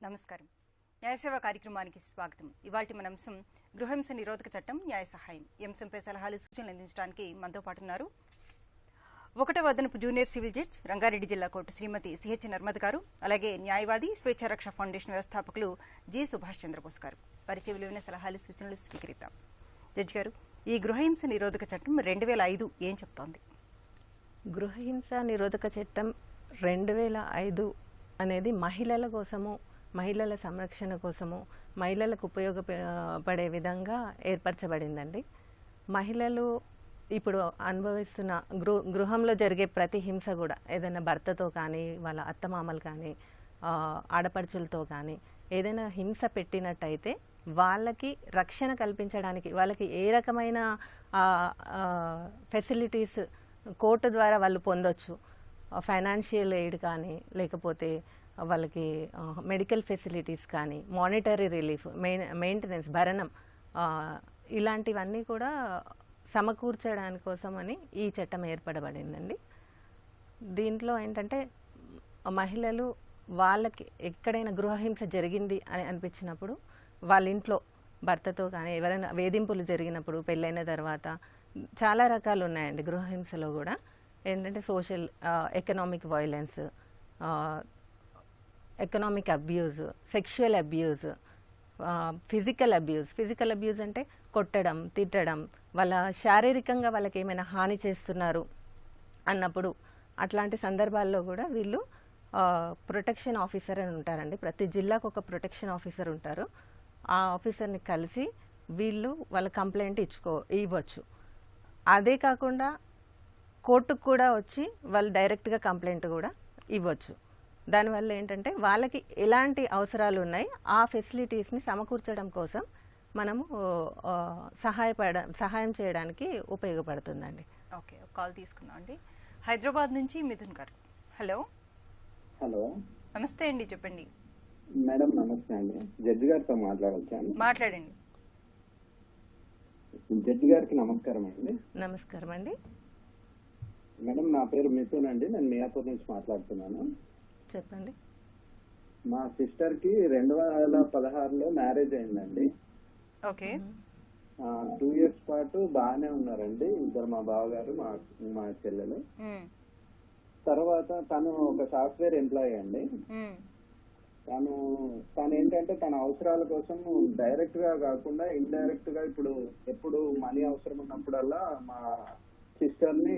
నమస్కారం. న్యాయసేవ కార్యక్రమానికి స్వాగతం. ఇవాల్టి మన అంశం గృహహింస నిరోధక చట్టం న్యాయ సహాయం. ఈ అంశంపై సలహాలు సూచనలు అందించడానికి మనతో పాటు ఉన్నారు 1వ అదనపు జూనియర్ సివిల్ జడ్జ్ రంగారెడ్డి జిల్లా కోర్టు శ్రీమతి సిహెచ్ నర్మద్ గారు, అలాగే న్యాయవాది స్వేచ్ఛారక్ష ఫౌండేషన్ వ్యవస్థాపకులు జి సుభాష్ చంద్రబోస్ గారు. వారిచే విలువైన సలహాలు సూచనలు స్వీకరిద్దాం. జడ్జి గారు, ఈ గృహహింస నిరోధక చట్టం 2005 ఏం చెప్తోంది? గృహహింస నిరోధక చట్టం 2005 అనేది మహిళల కోసము, మహిళల సంరక్షణ కోసము, మహిళలకు ఉపయోగపడే విధంగా ఏర్పరచబడిందండి. మహిళలు ఇప్పుడు అనుభవిస్తున్న గృహంలో జరిగే ప్రతి హింస కూడా ఏదైనా భర్తతో కానీ, వాళ్ళ అత్తమామలు కానీ, ఆడపడుచులతో కానీ ఏదైనా హింస పెట్టినట్టయితే వాళ్ళకి రక్షణ కల్పించడానికి, వాళ్ళకి ఏ రకమైన ఫెసిలిటీస్ కోర్టు ద్వారా వాళ్ళు పొందొచ్చు, ఫైనాన్షియల్ ఎయిడ్ కానీ, లేకపోతే వాళ్ళకి మెడికల్ ఫెసిలిటీస్ కానీ, మానిటరీ రిలీఫ్, మెయింటెనెన్స్, భరణం, ఇలాంటివన్నీ కూడా సమకూర్చడానికి కోసమని ఈ చట్టం ఏర్పడబడిందండి. దీంట్లో ఏంటంటే మహిళలు వాళ్ళకి ఎక్కడైనా గృహహింస జరిగింది అని అనిపించినప్పుడు వాళ్ళ ఇంట్లో భర్తతో కానీ ఎవరైనా వేధింపులు జరిగినప్పుడు, పెళ్ళైన తర్వాత చాలా రకాలు ఉన్నాయండి గృహహింసలో కూడా. ఏంటంటే social, economic violence, economic abuse, sexual abuse, physical abuse. Physical abuse అంటే కొట్టడం, తిట్టడం, వాళ్ళ శారీరకంగా వాళ్ళకి ఏమైనా హాని చేస్తున్నారు అన్నప్పుడు అట్లాంటి సందర్భాల్లో కూడా వీళ్ళు ప్రొటెక్షన్ ఆఫీసర్ అని ఉంటారండి. ప్రతి జిల్లాకు ఒక ప్రొటెక్షన్ ఆఫీసర్ ఉంటారు. ఆ ఆఫీసర్ని కలిసి వీళ్ళు వాళ్ళ కంప్లైంట్ ఇవ్వచ్చు. అదే కాకుండా కోర్టుకు కూడా వచ్చి వాళ్ళు డైరెక్ట్గా కంప్లైంట్ కూడా ఇవ్వచ్చు. దానివల్ల ఏంటంటే వాళ్ళకి ఎలాంటి అవసరాలు ఉన్నాయి ఆ ఫెసిలిటీస్ని సమకూర్చడం కోసం మనము సహాయం చేయడానికి ఉపయోగపడుతుందండి. ఓకే, కాల్ తీసుకున్నాం అండి. హైదరాబాద్ నుంచి మిథున్ గారు. హలో. హలో, నమస్తే అండి, చెప్పండి. మేడం నమస్తే అండి. జడ్జి గారితో మాట్లాడొచ్చాను. మాట్లాడండి. జడ్జి గారికి నమస్కారం అండి. నమస్కారం అండి. మేడం, నా పేరు మిథున్ అండి. నేను మియాపూర్ నుంచి మాట్లాడుతున్నాను. చెప్పండి. మా సిస్టర్ కి 2016లో మ్యారేజ్ అయిందండి. ఓకే. 2 years పాటు బాగానే ఉన్నారండి. ఇద్దరు, మా బావగారు, మా చెల్లెలు. తర్వాత తను ఒక సాఫ్ట్వేర్ ఎంప్లాయీ అండి. తను ఏంటంటే తన అవసరాల కోసం డైరెక్ట్ గా కాకుండా ఇండైరెక్ట్ గా ఎప్పుడు మనీ అవసరం ఉన్నప్పుడల్లా మా సిస్టర్ ని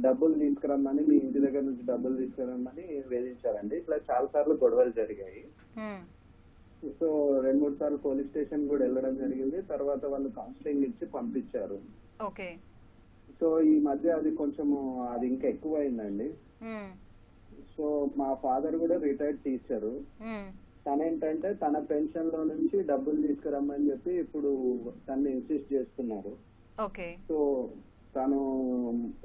డబ్బులు తీసుకురమ్మని, మీ ఇంటి దగ్గర నుంచి డబ్బులు తీసుకురమ్మని వేధించారండి. ఇట్లా చాలా సార్లు గొడవలు జరిగాయి. సో 2-3 సార్లు పోలీస్ స్టేషన్ కూడా వెళ్ళడం జరిగింది. తర్వాత వాళ్ళు కౌన్సిలింగ్ ఇచ్చి పంపించారు. ఓకే. సో ఈ మధ్య అది ఇంకా ఎక్కువ అయిందండి. సో మా ఫాదర్ కూడా రిటైర్డ్ టీచరు. తనేంటంటే తన పెన్షన్ లో నుంచి డబ్బులు తీసుకురమ్మని చెప్పి ఇప్పుడు తను ఇన్సిస్ట్ చేస్తున్నారు. ఓకే. సో తను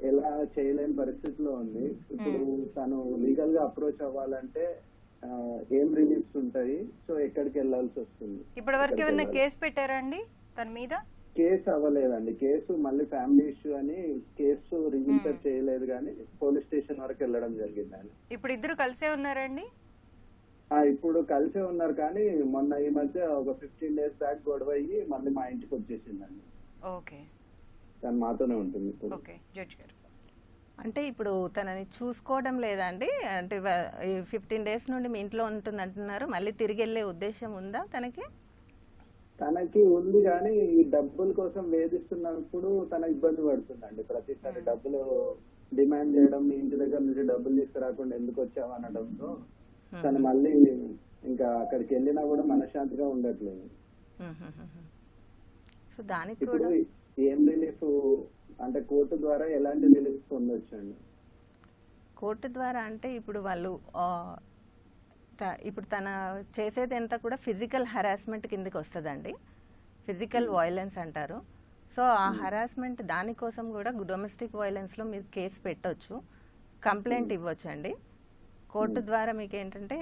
ఎలా చేయలేని పరిస్థితిలో ఉంది. ఇప్పుడు తను లీగల్ గా అప్రోచ్ అవ్వాలంటే ఏం రిలీఫ్స్ ఉంటాయి, సో ఎక్కడికి వెళ్లాల్సి వస్తుంది? ఇప్పటి వరకు ఏమైనా కేసు పెట్టారా అండి తన మీద? కేసు అవ్వలేదండి. కేసు మళ్ళీ ఫ్యామిలీ ఇష్యూ అని కేసు రిజిస్టర్ చేయలేదు, కానీ పోలీస్ స్టేషన్ వరకు వెళ్ళడం జరిగిందండి. ఇప్పుడు ఇద్దరు కలిసే ఉన్నారండి? ఇప్పుడు కలిసే ఉన్నారు, కానీ మొన్న ఈ మధ్య ఒక 15 days బ్యాక్ గొడవ అయ్యి మళ్ళీ మా ఇంటికి వచ్చేసిందండి. ఓకే. తను మాతోనే ఉంటుంది ఇప్పుడు. ఓకే. జడ్జి గారు, అంటే ఇప్పుడు తనని చూసుకోవడం లేదండి? అంటే 15 days నుండి మీ ఇంట్లో ఉంటుంది అంటున్నారు. మళ్ళీ తిరిగి వెళ్ళే ఉద్దేశం ఉందా తనకి? తనకి ఉంది, కానీ ఈ డబ్బుల కోసం వేధిస్తున్నప్పుడు తన ఇబ్బంది పడుతుందండి. ప్రతిసారి డబ్బులు డిమాండ్ చేయడం, మీ ఇంటి దగ్గర నుంచి డబ్బులు తీసుకురాకుండా ఎందుకు వచ్చావు అనడంతో తను మళ్ళీ ఇంకా అక్కడికి వెళ్ళినా కూడా మనశ్శాంతిగా ఉండట్లేదు. సో దానికి ఇప్పుడు ఏం రిలీఫ్ అంటే కోర్టు ద్వారా ఎలాంటి రిలీఫ్ పొందొచ్చు అండి? కోర్టు ద్వారా అంటే ఇప్పుడు వాళ్ళు ఇప్పుడు తన చేసేది అంతా కూడా ఫిజికల్ హరాస్మెంట్ కిందకి వస్తుందండి. ఫిజికల్ వైలెన్స్ అంటారు. సో ఆ హరాస్మెంట్ దానికోసం కూడా డొమెస్టిక్ వైలెన్స్లో మీరు కేసు పెట్టవచ్చు, కంప్లైంట్ ఇవ్వచ్చండి. కోర్టు ద్వారా మీకు ఏంటంటే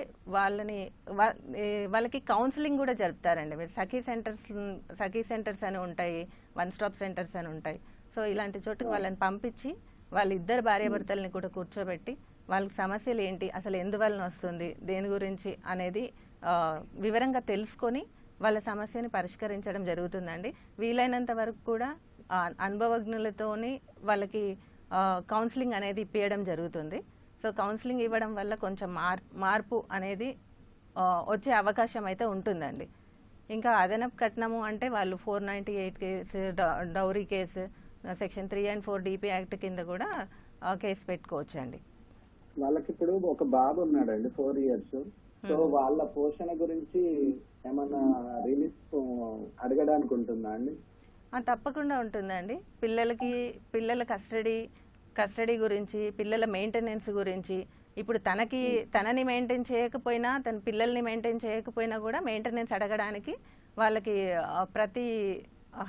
వాళ్ళకి కౌన్సిలింగ్ కూడా జరుపుతారండి. మీరు సఖీ సెంటర్స్ అని ఉంటాయి, 1 stop సెంటర్స్ అని ఉంటాయి. సో ఇలాంటి చోటుకి వాళ్ళని పంపించి వాళ్ళిద్దరు భార్యాభర్తల్ని కూడా కూర్చోబెట్టి వాళ్ళకి సమస్యలు ఏంటి, అసలు ఎందువలన వస్తుంది, దేని గురించి అనేది వివరంగా తెలుసుకొని వాళ్ళ సమస్యని పరిష్కరించడం జరుగుతుందండి. వీలైనంత వరకు కూడా అనుభవజ్ఞులతోని వాళ్ళకి కౌన్సిలింగ్ అనేది ఇప్పించడం జరుగుతుంది. సో కౌన్సిలింగ్ ఇవ్వడం వల్ల కొంచెం మార్పు అనేది వచ్చే అవకాశం అయితే ఉంటుందండి. ఇంకా అదనపు కట్నము అంటే వాళ్ళు 498 case, dowry case, section 3 and 4 DP act కింద కూడా కేసు పెట్టుకోవచ్చండి. వాళ్ళకి ఇప్పుడు ఒక బాబు ఉన్నాడండి 4 years. సో వాళ్ళ పోషణ గురించి ఏమన్నా రిలీఫ్ అడగడానికి ఉంటుందా అండి? తప్పకుండా ఉంటుందండి. పిల్లల కస్టడీ గురించి, పిల్లల మెయింటెనెన్స్ గురించి, ఇప్పుడు తనని మెయింటైన్ చేయకపోయినా, తన పిల్లల్ని మెయింటైన్ చేయకపోయినా కూడా మెయింటెనెన్స్ అడగడానికి వాళ్ళకి ప్రతి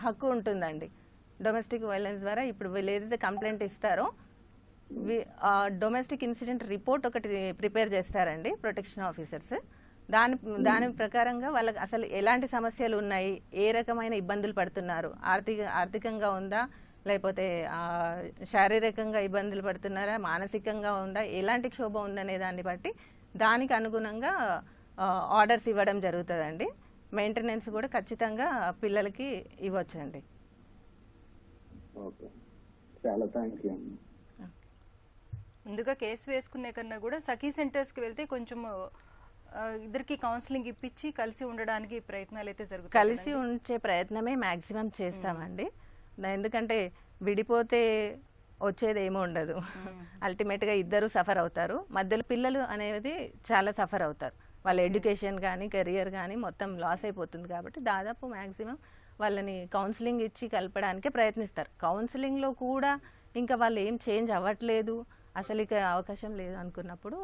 హక్కు ఉంటుందండి. డొమెస్టిక్ వైలెన్స్ ద్వారా ఇప్పుడు వీళ్ళు ఏదైతే కంప్లైంట్ ఇస్తారో డొమెస్టిక్ ఇన్సిడెంట్ రిపోర్ట్ ఒకటి ప్రిపేర్ చేస్తారండి ప్రొటెక్షన్ ఆఫీసర్స్. దాని ప్రకారంగా వాళ్ళకి అసలు ఎలాంటి సమస్యలు ఉన్నాయి, ఏ రకమైన ఇబ్బందులు పడుతున్నారు, ఆర్థికంగా ఉందా, లేకపోతే శారీరకంగా ఇబ్బందులు పడుతున్నారా, మానసికంగా ఉందా, ఎలాంటి క్షోభ ఉందనే దాన్ని బట్టి దానికి అనుగుణంగా ఆర్డర్స్ ఇవ్వడం జరుగుతుందండి. మెయింటెనెన్స్ కూడా ఖచ్చితంగా పిల్లలకి ఇవ్వచ్చండి. ఓకే, చాలా థ్యాంక్ యూ. ముందుగా కేసు వేసుకునే కన్నా కూడా సఖీ సెంటర్స్కి వెళ్తే కొంచెం ఇద్దరికి కౌన్సిలింగ్ ఇప్పించి కలిసి ఉండడానికి ప్రయత్నాలు అయితే జరుగుతాయి. కలిసి ఉంచే ప్రయత్నమే మాక్సిమం చేస్తామండి. ఎందుకంటే విడిపోతే వచ్చేది ఏమీ ఉండదు. అల్టిమేట్గా ఇద్దరు సఫర్ అవుతారు. మధ్యలో పిల్లలు అనేది చాలా సఫర్ అవుతారు. వాళ్ళ ఎడ్యుకేషన్ కానీ కెరియర్ కానీ మొత్తం లాస్ అయిపోతుంది. కాబట్టి దాదాపు మ్యాక్సిమం వాళ్ళని కౌన్సిలింగ్ ఇచ్చి కలపడానికే ప్రయత్నిస్తారు. కౌన్సిలింగ్లో కూడా ఇంకా వాళ్ళు ఏం చేంజ్ అవ్వట్లేదు, అసలు ఇక అవకాశం లేదు అనుకున్నప్పుడు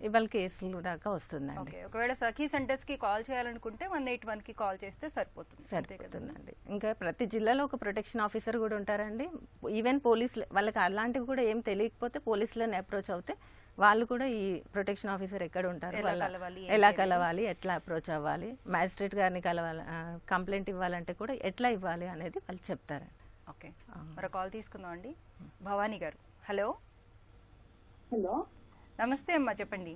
ఇవాళ కేసులు దాకా వస్తుందండి. ఒకవేళ సఖీ సెంటర్స్ కి కాల్ చేయాలనుకుంటే 181 కి కాల్ చేస్తే సరిపోతుందండి. ఇంకా ప్రతి జిల్లాలో ఒక ప్రొటెక్షన్ ఆఫీసర్ కూడా ఉంటారండి. ఈవెన్ పోలీసులు వాళ్ళకి అలాంటివి కూడా ఏం తెలియకపోతే పోలీసులను అప్రోచ్ అవుతే వాళ్ళు కూడా ఈ ప్రొటెక్షన్ ఆఫీసర్ ఎక్కడ ఉంటారు, ఎలా కలవాలి, ఎట్లా అప్రోచ్ అవ్వాలి, మ్యాజిస్ట్రేట్ గారిని కలవాలి, కంప్లైంట్ ఇవ్వాలంటే కూడా ఎట్లా ఇవ్వాలి అనేది వాళ్ళు చెప్తారండి. ఓకే, మరో కాల్ తీసుకుందాం అండి. భవానీ గారు, హలో. హలో, నమస్తే అమ్మా, చెప్పండి.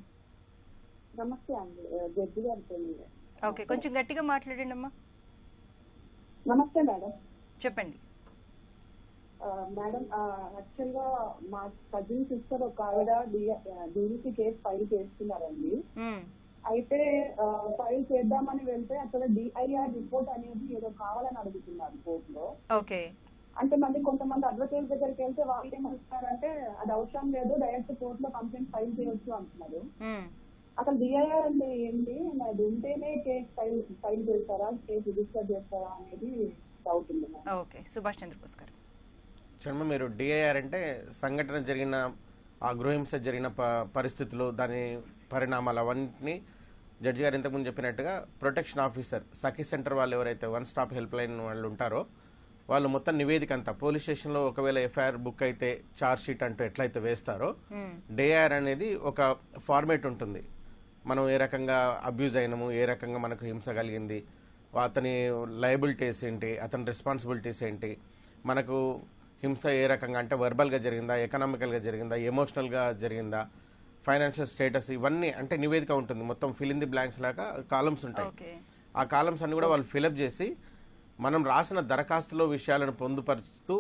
నమస్తే అండి, జడ్జి గారు. ఓకే, కొంచెం గట్టిగా మాట్లాడండి అమ్మా. నమస్తే మేడం. చెప్పండి మేడం. యాక్చువల్ గా మా కజిన్ సిస్టర్ ఒక ఆవిడ DVC కేసు ఫైల్ చేస్తున్నారండి. అయితే ఫైల్ చేద్దామని వెళ్తే అసలు DIR రిపోర్ట్ అనేది ఏదో కావాలని అడుగుతున్నారు కోర్టులో. ఓకే, అంటే మళ్ళీ కొంతమంది అడ్వకేట్ దగ్గరికి వెళ్తే వాళ్ళు ఏమంటున్నారంటే అది అవసరం లేదు, డైరెక్ట్ కోర్టులో కంప్లైంట్ ఫైల్ చేయొచ్చు అంటున్నారు. అసలు DIR అంటే ఏంటి, అది ఉంటేనే కేసు ఫైల్ చేస్తారా, కేసు రిజిస్టర్ చేస్తారా అనేది డౌట్ ఉంది. ఓకే, సుభాష్ చంద్రబోస్ గారు. చర్మ, మీరు DIR అంటే సంఘటన జరిగిన, ఆ గృహహింస జరిగిన పరిస్థితులు, దాని పరిణామాలు అవన్నీ జడ్జి గారు ఇంతకుముందు చెప్పినట్టుగా ప్రొటెక్షన్ ఆఫీసర్ సఖీ సెంటర్ వాళ్ళు ఎవరైతే వన్ స్టాప్ హెల్ప్ లైన్ వాళ్ళు ఉంటారో వాళ్ళు మొత్తం నివేదిక అంతా పోలీస్ స్టేషన్లో ఒకవేళ FIR బుక్ అయితే చార్జ్ షీట్ అంటూ ఎట్లయితే వేస్తారో DIR అనేది ఒక ఫార్మేట్ ఉంటుంది. మనం ఏ రకంగా అబ్యూజ్ అయినాము, ఏ రకంగా మనకు హింస కలిగింది, అతని లయబిలిటీస్ ఏంటి, అతని రెస్పాన్సిబిలిటీస్ ఏంటి, మనకు హింస ఏ రకంగా అంటే వర్బల్గా జరిగిందా, ఎకనామికల్గా జరిగిందా, ఎమోషనల్గా జరిగిందా, ఫైనాన్షియల్ స్టేటస్, ఇవన్నీ అంటే నివేదిక ఉంటుంది. మొత్తం ఫిల్ ఇన్ ది బ్లాంక్స్ లాగా కాలమ్స్ ఉంటాయి. ఆ కాలమ్స్ అన్ని కూడా వాళ్ళు ఫిలప్ చేసి మనం రాసిన దరఖాస్తులో విషయాలను పొందుపరుస్తూ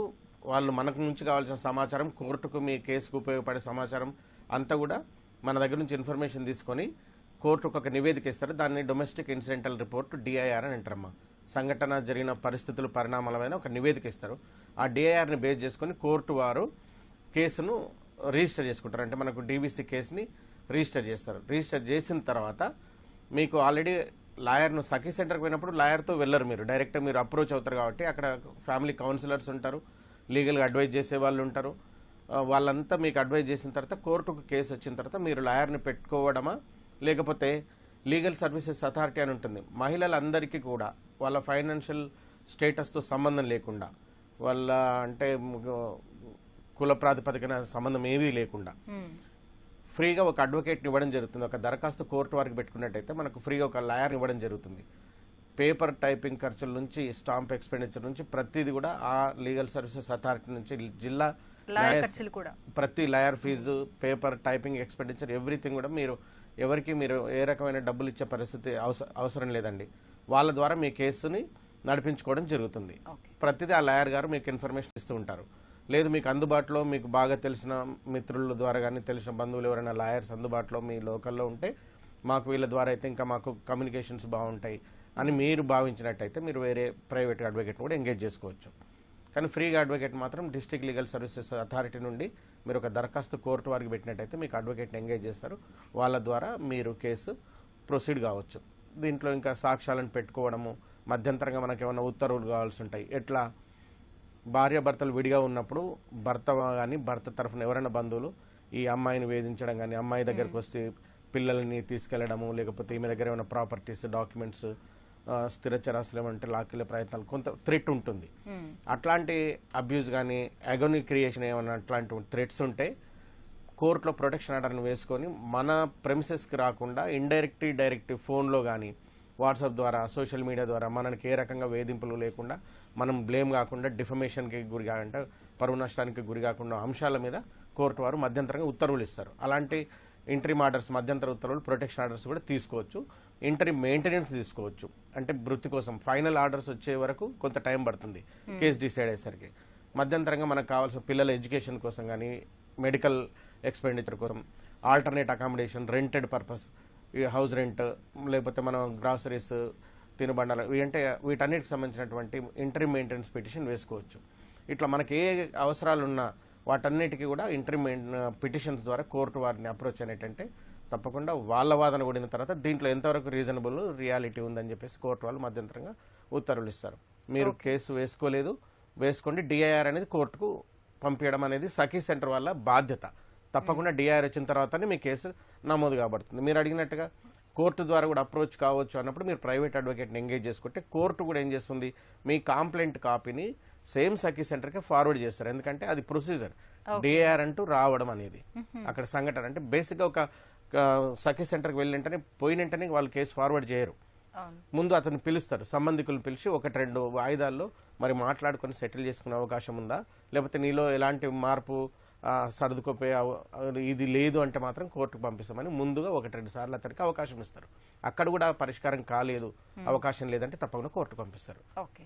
వాళ్ళు మనకు నుంచి కావాల్సిన సమాచారం, కోర్టుకు మీ కేసుకు ఉపయోగపడే సమాచారం అంతా కూడా మన దగ్గర నుంచి ఇన్ఫర్మేషన్ తీసుకొని కోర్టుకు ఒక నివేదిక ఇస్తారు. దాన్ని డొమెస్టిక్ ఇన్సిడెంటల్ రిపోర్ట్ DIR అని అంటారమ్మా. సంఘటన జరిగిన పరిస్థితులు పరిణామాలమైన ఒక నివేదిక ఇస్తారు. ఆ DIRని బేస్ చేసుకుని కోర్టు వారు కేసును రిజిస్టర్ చేసుకుంటారు. అంటే మనకు DVC కేసుని రిజిస్టర్ చేస్తారు. రిజిస్టర్ చేసిన తర్వాత మీకు ఆల్రెడీ లాయర్ను సఖీ సెంటర్కి పోయినప్పుడు లాయర్తో వెళ్ళరు, మీరు డైరెక్ట్ మీరు అప్రోచ్ అవుతారు. కాబట్టి అక్కడ ఫ్యామిలీ కౌన్సిలర్స్ ఉంటారు, లీగల్గా అడ్వైజ్ చేసే వాళ్ళు ఉంటారు. వాళ్ళంతా మీకు అడ్వైజ్ చేసిన తర్వాత కోర్టుకు కేసు వచ్చిన తర్వాత మీరు లాయర్ని పెట్టుకోవడమా, లేకపోతే లీగల్ సర్వీసెస్ అథారిటీ అని ఉంటుంది. మహిళలందరికీ కూడా వాళ్ళ ఫైనాన్షియల్ స్టేటస్తో సంబంధం లేకుండా, వాళ్ళ అంటే కుల ప్రాతిపదికన సంబంధం ఏమీ లేకుండా ఫ్రీగా ఒక అడ్వకేట్ని ఇవ్వడం జరుగుతుంది. ఒక దరఖాస్తు కోర్టు వారికి పెట్టుకున్నట్టయితే మనకు ఫ్రీగా ఒక లాయర్ని ఇవ్వడం జరుగుతుంది. పేపర్ టైపింగ్ ఖర్చుల నుంచి, స్టాంప్ ఎక్స్పెండిచర్ నుంచి ప్రతిదీ కూడా ఆ లీగల్ సర్వీసెస్ అథారిటీ నుంచి, జిల్లా లాయర్ ఖర్చులు కూడా, ప్రతి lawyer fee, paper typing expenditure, everything కూడా మీరు ఎవరికి మీరు ఏ రకమైన డబ్బులు ఇచ్చే పరిస్థితి అవసరం లేదండి. వాళ్ళ ద్వారా మీ కేసుని నడిపించుకోవడం జరుగుతుంది. ప్రతిదీ ఆ లాయర్ గారు మీకు ఇన్ఫర్మేషన్ ఇస్తూ ఉంటారు. లేదు మీకు అందుబాటులో మీకు బాగా తెలిసిన మిత్రుల ద్వారా కానీ తెలిసిన బంధువులు ఎవరైనా లాయర్స్ అందుబాటులో మీ లోకల్లో ఉంటే మాకు వీళ్ళ ద్వారా అయితే ఇంకా మాకు కమ్యూనికేషన్స్ బాగుంటాయి అని మీరు భావించినట్టయితే మీరు వేరే ప్రైవేట్ అడ్వకేట్ కూడా ఎంగేజ్ చేసుకోవచ్చు. కానీ ఫ్రీగా అడ్వకేట్ మాత్రం డిస్ట్రిక్ట్ లీగల్ సర్వీసెస్ అథారిటీ నుండి మీరు ఒక దరఖాస్తు కోర్టు వారికి పెట్టినట్టయితే మీకు అడ్వకేట్ని ఎంగేజ్ చేస్తారు. వాళ్ళ ద్వారా మీరు కేసు ప్రొసీడ్ కావచ్చు. దీంట్లో ఇంకా సాక్ష్యాలను పెట్టుకోవడము, మధ్యంతరంగా మనకి ఏమైనా ఉత్తర్వులు కావాల్సి ఉంటాయి. ఎట్లా భార్యాభర్తలు విడిగా ఉన్నప్పుడు భర్త కానీ భర్త తరఫున ఎవరైనా బంధువులు ఈ అమ్మాయిని వేధించడం కానీ, అమ్మాయి దగ్గరకు వస్తే పిల్లల్ని తీసుకెళ్లడము, లేకపోతే ఈమె దగ్గర ఏమైనా ప్రాపర్టీస్, డాక్యుమెంట్స్, స్థిర చరాస్తులు ఏమంటే లాక్కెళ్ళే ప్రయత్నాలు, కొంత థ్రెట్ ఉంటుంది. అట్లాంటి అబ్యూస్ కానీ అగోనీ క్రియేషన్ ఏమైనా అట్లాంటి థ్రెట్స్ ఉంటే కోర్టులో ప్రొటెక్షన్ ఆర్డర్ని వేసుకొని మన ప్రెమిసెస్కి రాకుండా డైరెక్ట్ ఫోన్లో కానీ వాట్సాప్ ద్వారా సోషల్ మీడియా ద్వారా మనకి ఏ రకంగా వేధింపులు లేకుండా మనం బ్లేమ్ కాకుండా డిఫమేషన్కి గురి కాకుండా పరువు నష్టానికి గురి కాకుండా అంశాల మీద కోర్టు వారు మధ్యంతరంగా ఉత్తర్వులు ఇస్తారు. అలాంటి ఇంటరిమ్ ఆర్డర్స్, మధ్యంతర ఉత్తర్వులు, ప్రొటెక్షన్ ఆర్డర్స్ కూడా తీసుకోవచ్చు. ఇంటరిమ్ మెయింటెనెన్స్ తీసుకోవచ్చు. అంటే వృత్తి కోసం ఫైనల్ ఆర్డర్స్ వచ్చే వరకు కొంత టైం పడుతుంది కేసు డిసైడ్ అయ్యేసరికి. మధ్యంతరంగా మనకు కావాల్సిన పిల్లల ఎడ్యుకేషన్ కోసం కానీ, మెడికల్ ఎక్స్పెండిచర్ కోసం, alternate accommodation, rented purpose, house rent, లేకపోతే మనం గ్రాసరీస్, తినుబండాలు, అంటే వీటన్నిటికి సంబంధించినటువంటి ఇంటరిమ్ మెయింటెనెన్స్ పిటిషన్ వేసుకోవచ్చు. ఇట్లా మనకి ఏ అవసరాలు ఉన్నా వాటన్నిటికీ కూడా ఇంటరిమ్ పిటిషన్స్ ద్వారా కోర్టు వారిని అప్రోచ్ అనేటంటే తప్పకుండా వాళ్ళ వాదన కూడిన తర్వాత దీంట్లో ఎంతవరకు రీజనబుల్ రియాలిటీ ఉందని చెప్పేసి కోర్టు వాళ్ళు మధ్యంతరంగా ఉత్తర్వులు ఇస్తారు. మీరు కేసు వేసుకోండి, డిఐఆర్ అనేది కోర్టుకు పంపించడం అనేది సఖీ సెంటర్ వాళ్ళ బాధ్యత. తప్పకుండా డిఐఆర్ వచ్చిన తర్వాతనే మీ కేసు నమోదు కాబడుతుంది. మీరు అడిగినట్టుగా కోర్టు ద్వారా కూడా అప్రోచ్ కావచ్చు అన్నప్పుడు మీరు ప్రైవేట్ అడ్వకేట్ని ఎంగేజ్ చేసుకుంటే కోర్టు కూడా ఏం చేస్తుంది, మీ కంప్లైంట్ కాపీని సేమ్ సఖీ సెంటర్కి ఫార్వర్డ్ చేస్తారు. ఎందుకంటే అది ప్రొసీజర్, డిఐఆర్ అంటూ రావడం అనేది అక్కడ సంఘటన. అంటే బేసిక్గా ఒక సఖీ సెంటర్కి వెళ్ళింటనే పోయినంటనే వాళ్ళు కేసు ఫార్వర్డ్ చేయరు. ముందు అతను పిలుస్తారు, సంబంధికులు పిలిచి 1-2 వాయిదాల్లో మరి మాట్లాడుకొని సెటిల్ చేసుకునే అవకాశం ఉందా, లేకపోతే నీలో ఎలాంటి మార్పు సర్దుకోపోయే ఇది లేదు అంటే మాత్రం కోర్టుకు పంపిస్తామని ముందుగా 1-2 సార్లు అతనికి అవకాశం ఇస్తారు. అక్కడ కూడా పరిష్కారం కాలేదు, అవకాశం లేదంటే తప్పకుండా కోర్టుకు పంపిస్తారు.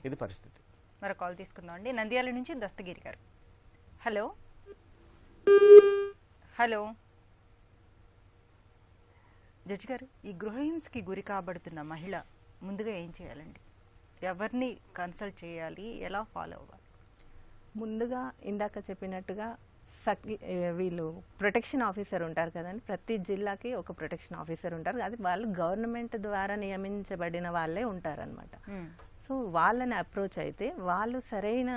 ఇది పరిస్థితి. మరో కాల్ తీసుకుందాం అండి. నంద్యాల నుంచి దస్తగిరి గారు. హలో హలో జడ్జి గారు, ఈ గృహహింసకి గురి కాబడుతున్న మహిళ ముందుగా ఏం చేయాలండి? ఎవరిని కన్సల్ట్ చేయాలి? ఎలా ఫాలో అవ్వాలి? ముందుగా ఇందాక చెప్పినట్టుగా వీళ్ళు ప్రొటెక్షన్ ఆఫీసర్ ఉంటారు కదండి, ప్రతి జిల్లాకి ఒక ప్రొటెక్షన్ ఆఫీసర్ ఉంటారు. అది వాళ్ళు గవర్నమెంట్ ద్వారా నియమించబడిన వాళ్ళే ఉంటారనమాట. సో వాళ్ళని అప్రోచ్ అయితే వాళ్ళు సరైన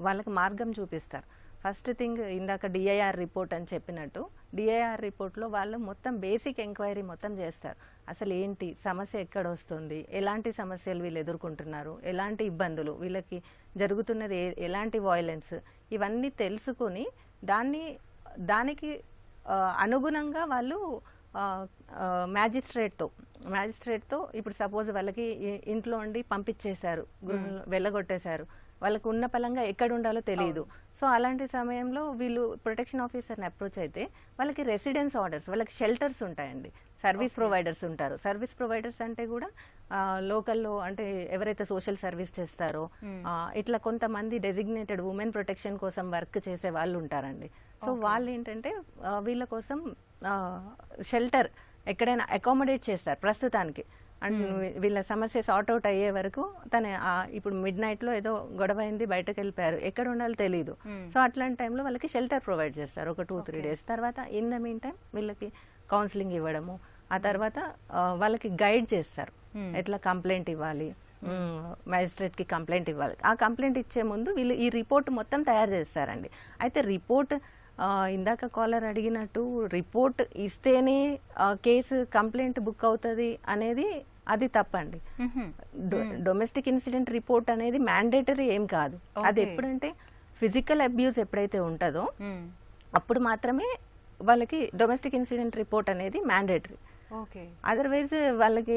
వాళ్ళకి మార్గం చూపిస్తారు. ఫస్ట్ థింగ్ ఇందాక డిఐఆర్ రిపోర్ట్ అని చెప్పినట్టు, డిఐఆర్ రిపోర్ట్లో వాళ్ళు మొత్తం బేసిక్ ఎంక్వైరీ మొత్తం చేస్తారు. అసలు ఏంటి సమస్య, ఎక్కడ వస్తుంది, ఎలాంటి సమస్యలు వీళ్ళు ఎదుర్కొంటున్నారు, ఎలాంటి ఇబ్బందులు వీళ్ళకి జరుగుతున్నది, ఎలాంటి వైలెన్స్, ఇవన్నీ తెలుసుకొని దానికి అనుగుణంగా వాళ్ళు మ్యాజిస్ట్రేట్తో ఇప్పుడు సపోజ్ వాళ్ళకి ఇంట్లో ఉండి పంపించేశారు, వెళ్ళగొట్టేశారు, వాళ్ళకు ఉన్న పలంగా ఎక్కడ ఉండాలో తెలియదు. సో అలాంటి సమయంలో వీళ్ళు ప్రొటెక్షన్ ఆఫీసర్ని అప్రోచ్ అయితే వాళ్ళకి రెసిడెన్స్ ఆర్డర్స్, వాళ్ళకి షెల్టర్స్ ఉంటాయండి, సర్వీస్ ప్రొవైడర్స్ ఉంటారు. సర్వీస్ ప్రొవైడర్స్ అంటే కూడా లోకల్లో అంటే ఎవరైతే సోషల్ సర్వీస్ చేస్తారో ఇట్లా కొంతమంది డెసిగ్నేటెడ్ ఉమెన్ ప్రొటెక్షన్ కోసం వర్క్ చేసే వాళ్ళు ఉంటారండి. సో వాళ్ళు ఏంటంటే వీళ్ళ కోసం షెల్టర్ ఎక్కడైనా అకామిడేట్ చేస్తారు ప్రస్తుతానికి. అండ్ వీళ్ళ సమస్య సార్ట్ అవుట్ అయ్యే వరకు ఇప్పుడు మిడ్ నైట్ లో ఏదో గొడవ అయింది, బయటకు వెళ్ళిపోయారు, ఎక్కడ ఉండాలో తెలియదు. సో అట్లాంటి టైంలో వాళ్ళకి షెల్టర్ ప్రొవైడ్ చేస్తారు ఒక 2-3 days. తర్వాత ఇన్ ద మీన్ టైం వీళ్ళకి కౌన్సిలింగ్ ఇవ్వడము, ఆ తర్వాత వాళ్ళకి గైడ్ చేస్తారు ఎట్లా కంప్లైంట్ ఇవ్వాలి, మ్యాజిస్ట్రేట్ కి కంప్లైంట్ ఇవ్వాలి. ఆ కంప్లైంట్ ఇచ్చే ముందు వీళ్ళు ఈ రిపోర్ట్ మొత్తం తయారు చేస్తారండి. అయితే రిపోర్ట్ ఇందాక కాలర్ అడిగినట్టు రిపోర్ట్ ఇస్తేనే కేసు కంప్లైంట్ బుక్ అవుతుంది అనేది అది తప్పండి. డొమెస్టిక్ ఇన్సిడెంట్ రిపోర్ట్ అనేది మ్యాండేటరీ ఏం కాదు. అది ఎప్పుడంటే ఫిజికల్ అబ్యూస్ ఎప్పుడైతే ఉంటుందో అప్పుడు మాత్రమే వాళ్ళకి డొమెస్టిక్ ఇన్సిడెంట్ రిపోర్ట్ అనేది మ్యాండేటరీ. ఓకే. అదర్వైజ్ వాళ్ళకి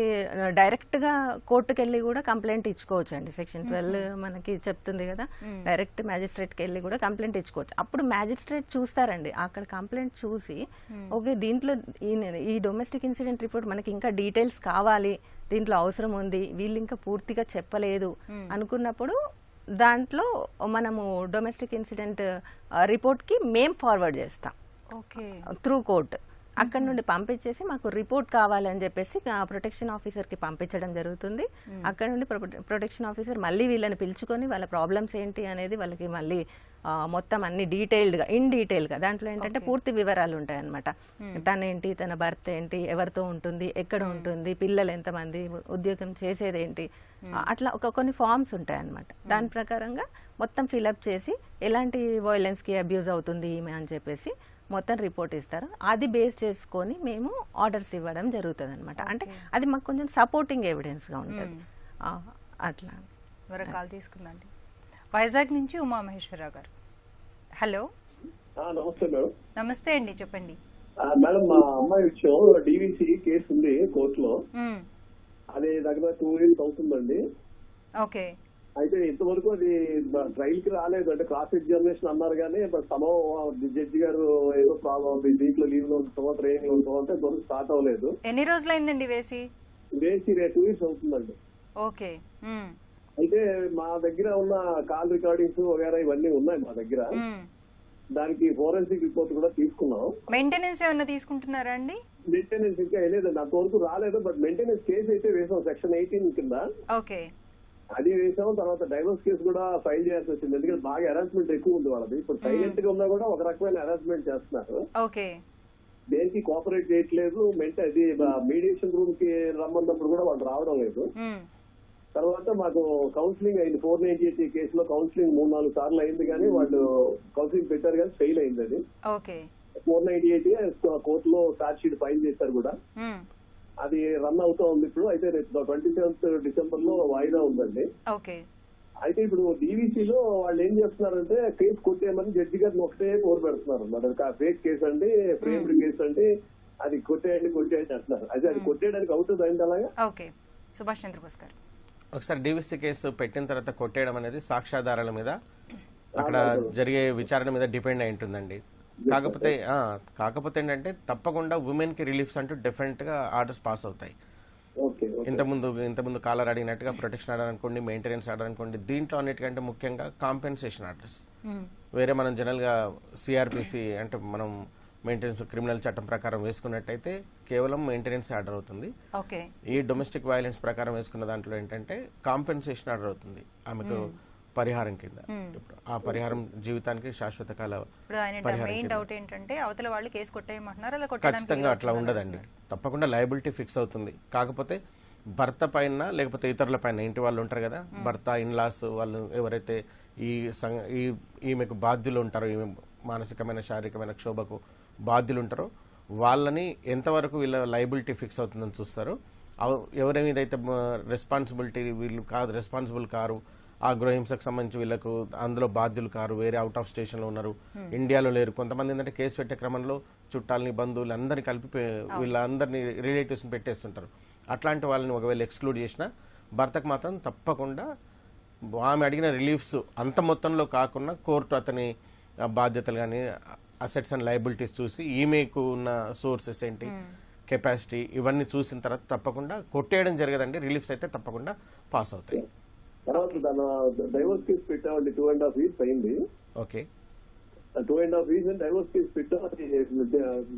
డైరెక్ట్గా కోర్టుకు వెళ్ళి కూడా కంప్లైంట్ ఇచ్చుకోవచ్చు అండి. సెక్షన్ 12 మనకి చెప్తుంది కదా, డైరెక్ట్ మ్యాజిస్ట్రేట్కి వెళ్ళి కూడా కంప్లైంట్ ఇచ్చుకోవచ్చు. అప్పుడు మ్యాజిస్ట్రేట్ చూస్తారండి, అక్కడ కంప్లైంట్ చూసి ఓకే దీంట్లో ఈ డొమెస్టిక్ ఇన్సిడెంట్ రిపోర్ట్ మనకి ఇంకా డీటెయిల్స్ కావాలి, దీంట్లో అవసరం ఉంది, వీళ్ళు ఇంకా పూర్తిగా చెప్పలేదు అనుకున్నప్పుడు దాంట్లో మనము డొమెస్టిక్ ఇన్సిడెంట్ రిపోర్ట్కి మేము ఫార్వర్డ్ చేస్తాం త్రూ కోర్ట్. అక్కడ నుండి పంపించేసి మాకు రిపోర్ట్ కావాలని చెప్పేసి ప్రొటెక్షన్ ఆఫీసర్కి పంపించడం జరుగుతుంది. అక్కడ నుండి ప్రొటెక్షన్ ఆఫీసర్ మళ్ళీ వీళ్ళని పిలుచుకొని వాళ్ళ ప్రాబ్లమ్స్ ఏంటి అనేది వాళ్ళకి మళ్ళీ మొత్తం అన్ని డీటెయిల్డ్గా ఇన్ డీటెయిల్గా దాంట్లో ఏంటంటే పూర్తి వివరాలు ఉంటాయన్నమాట. తనేంటి, తన భర్త ఏంటి, ఎవరితో ఉంటుంది, ఎక్కడ ఉంటుంది, పిల్లలు ఎంతమంది, ఉద్యోగం చేసేదేంటి, అట్లా కొన్ని ఫామ్స్ ఉంటాయన్నమాట. దాని ప్రకారంగా మొత్తం ఫిలప్ చేసి ఎలాంటి వైలెన్స్కి అబ్యూజ్ అవుతుంది ఈమె అని చెప్పేసి మొత్తం రిపోర్ట్ ఇస్తారు. అది బేస్ చేసుకొని మేము ఆర్డర్స్ ఇవ్వడం జరుగుతుంది అనమాట. అంటే అది మాకు కొంచెం సపోర్టింగ్ ఎవిడెన్స్గా ఉంటుంది. అట్లా కాల్ తీసుకుందండి. వైజాగ్ నుంచి ఉమామహేశ్వరరావు గారు. హలో. నమస్తే మేడం. నమస్తే అండి, చెప్పండి. మేడం, మా అమ్మాయి విషయం డివిసి కేసు ఉంది కోర్టులో. అది దగ్గర 2 years అవుతుందండి. ఓకే. అయితే ఇంతవరకు అది ట్రయల్ కి రాలేదు. అంటే క్రాస్ ఎగ్జామినేషన్ అన్నారు కానీ జడ్జి గారు ఏదో ప్రాబ్లం దీంట్లో లీవ్ లో ఉంటామో ట్రైనింగ్ లో ఉంటామో అంటే ఇంతవరకు స్టార్ట్ అవ్వలేదు. ఎన్ని రోజులైందండి వేసి 2 years అవుతుందండి. ఓకే. అయితే మా దగ్గర ఉన్న కాల్ రికార్డింగ్స్ వగేరా ఇవన్నీ ఉన్నాయి మా దగ్గర. దానికి ఫోరెన్సిక్ రిపోర్ట్ కూడా తీసుకున్నాం. మెయింటెనెన్స్ ఏమైనా తీసుకుంటున్నారా అండి? మెయింటెనెన్స్ ఇంకా వేయలేదండి, అంతవరకు రాలేదు. బట్ మెయింటెనెన్స్ కేసు అయితే వేసాం సెక్షన్ 18 కింద. ఓకే. అది వేసాం. తర్వాత డైవర్స్ కేసు కూడా ఫైల్ చేయాల్సి వచ్చింది, ఎందుకంటే బాగా హెరాస్మెంట్ ఎక్కువ ఉంది వాళ్ళది. ఇప్పుడు సైలెంట్ గా ఉన్నా కూడా ఒక రకమైన హెరాస్మెంట్ చేస్తున్నారు. ఓకే. దేనికి కోఆపరేట్ చేయట్లేదు. అది మీడియేషన్ రూమ్ కి రమ్మన్నప్పుడు కూడా వాళ్ళు రావడం లేదు. తర్వాత మాకు కౌన్సిలింగ్ అయింది. 498 కేసులో కౌన్సిలింగ్ 3-4 సార్లు అయింది కానీ వాళ్ళు కౌన్సిలింగ్ పెట్టారు కానీ ఫెయిల్ అయింది అది. 498 కోర్టులో ఛార్జ్ షీట్ ఫైల్ చేశారు కూడా. అది రన్ అవుతా ఉంది ఇప్పుడు. అయితే 27th డిసెంబర్ లో వాయిదా ఉందండి. అయితే ఇప్పుడు డివిసీలో వాళ్ళు ఏం చేస్తున్నారంటే కేసు కొట్టేయమని జడ్జి గారిని ఒకటే కోరు పెడుతున్నారు. మరి ఫేక్ కేసు అండి, ఫ్రేమ్డ్ కేసు అండి, అది కొట్టేయండి అంటున్నారు. అది కొట్టేయడానికి అవుతుంది అండి అలాగా? ఓకే. సుభాష్ చంద్రబోస్ గారు, ఒకసారి డివిసి కేసు పెట్టిన తర్వాత కొట్టేయడం అనేది సాక్ష్యాధారాల మీద, అక్కడ జరిగే విచారణ మీద డిపెండ్ అయి ఉంటుందండి. కాకపోతే ఏంటంటే తప్పకుండా ఉమెన్ కి రిలీఫ్స్ అంటూ డెఫినెట్ గా ఆర్డర్స్ పాస్ అవుతాయి. ఇంతకుముందు కాలర్ అడిగినట్టుగా ప్రొటెక్షన్ ఆర్డర్ అనుకోండి, మెయింటెనెన్స్ ఆర్డర్ అనుకోండి, దీంట్లో అన్నిటికంటే ముఖ్యంగా కాంపెన్సేషన్ ఆర్డర్స్. వేరే మనం జనరల్ గా సిఆర్పిసి అంటే మనం మెయింటెనెన్స్ క్రిమినల్ చట్టం ప్రకారం వేసుకున్నట్టయితే కేవలం మెయింటెనెన్స్ ఆర్డర్ అవుతుంది. ఈ డొమెస్టిక్ వైలెన్స్ ప్రకారం వేసుకున్న దాంట్లో ఏంటంటే కాంపెన్సేషన్ ఆర్డర్ అవుతుంది ఆమెకు పరిహారం కింద. ఆ పరిహారం జీవితానికి శాశ్వత కాల ఖచ్చితంగా అట్లా ఉండదండి. తప్పకుండా లయబిలిటీ ఫిక్స్ అవుతుంది. కాకపోతే భర్త పైన లేకపోతే ఇతరుల పైన, ఇంటి వాళ్ళు ఉంటారు కదా, భర్త ఇన్లాస్ వాళ్ళు ఎవరైతే ఈమెకు బాధ్యులు ఉంటారో, ఈమె మానసికమైన శారీరకమైన క్షోభకు బాధ్యులు ఉంటారో వాళ్ళని ఎంతవరకు వీళ్ళ లయబిలిటీ ఫిక్స్ అవుతుందని చూస్తారు. ఎవరేదైతే రెస్పాన్సిబిలిటీ వీళ్ళు రెస్పాన్సిబుల్ కారు, ఆ గృహహింసకు సంబంధించి వీళ్ళకు అందులో బాధ్యులు కారు, వేరే అవుట్ ఆఫ్ స్టేషన్ లో ఉన్నారు, ఇండియాలో లేరు. కొంతమంది ఏంటంటే కేసు పెట్టే క్రమంలో చుట్టాలని, బంధువులు అందరినీ కలిపి వీళ్ళందరినీ రిలేటివ్స్ పెట్టేస్తుంటారు. అట్లాంటి వాళ్ళని ఒకవేళ ఎక్స్క్లూడ్ చేసినా భర్తకు మాత్రం తప్పకుండా ఆమె అడిగిన రిలీఫ్స్ అంత మొత్తంలో కాకుండా కోర్టు అతని బాధ్యతలు కానీ అసెట్స్ అండ్ లయబిలిటీస్ చూసి ఈమెకు ఉన్న సోర్సెస్ ఏంటి, కెపాసిటీ, ఇవన్నీ చూసిన తర్వాత తప్పకుండా కొట్టేయడం జరగదండి. రిలీఫ్స్ అయితే తప్పకుండా పాస్ అవుతాయి. తర్వాత డైవర్స్ కేసు పెట్టామండి. 2.5 years అయింది. ఓకే. 2.5 years డైవర్స్ కేసు పెట్టామని,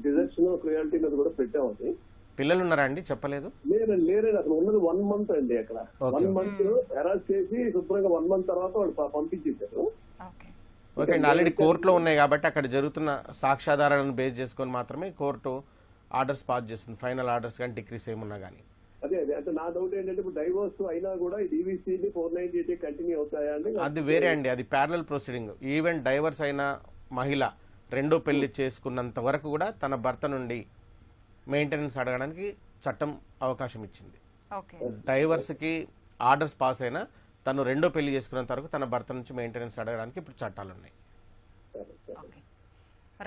డిజెక్షన్ క్రుయాలిటీ మీద కూడా పెట్టామని. పిల్లలు ఉన్నారా అండి? చెప్పలేదు. లేరండి, అక్కడ ఉన్నది 1 month అండి. అక్కడ 1 month అరెస్ట్ చేసి శుభ్రంగా 1 month తర్వాత వాళ్ళు పంపించేశారు. ఓకే అండి. ఆల్రెడీ కోర్టులో ఉన్నాయి కాబట్టి అక్కడ జరుగుతున్న సాక్ష్యాధారాలను బేస్ చేసుకొని మాత్రమే కోర్టు ఆర్డర్స్ పాస్ చేస్తుంది, ఫైనల్ ఆర్డర్స్ కానీ డిక్రీస్ ఏమున్నా కానీ. అదే అంటే నా డౌట్ ఏంటంటే ఇప్పుడు డైవోర్స్ అయినా కూడా ఈ డివిసిని 498 కంటిన్యూ అవుతాయా అండి? అది వేరే అండి, అది ప్యారలల్ ప్రొసీడింగ్. ఈవెన్ డైవర్స్ అయిన మహిళ రెండో పెళ్లి చేసుకున్నంత వరకు కూడా తన భర్త నుండి మెయింటెనెన్స్ అడగడానికి చట్టం అవకాశం ఇచ్చింది. డైవర్స్ కి ఆర్డర్స్ పాస్ అయినా తను రెండో పెళ్లి చేసుకున్నంత వరకు తన భర్త నుంచి మెయింటెనెన్స్ అడగడానికి ఇప్పుడు చట్టాలు ఉన్నాయి.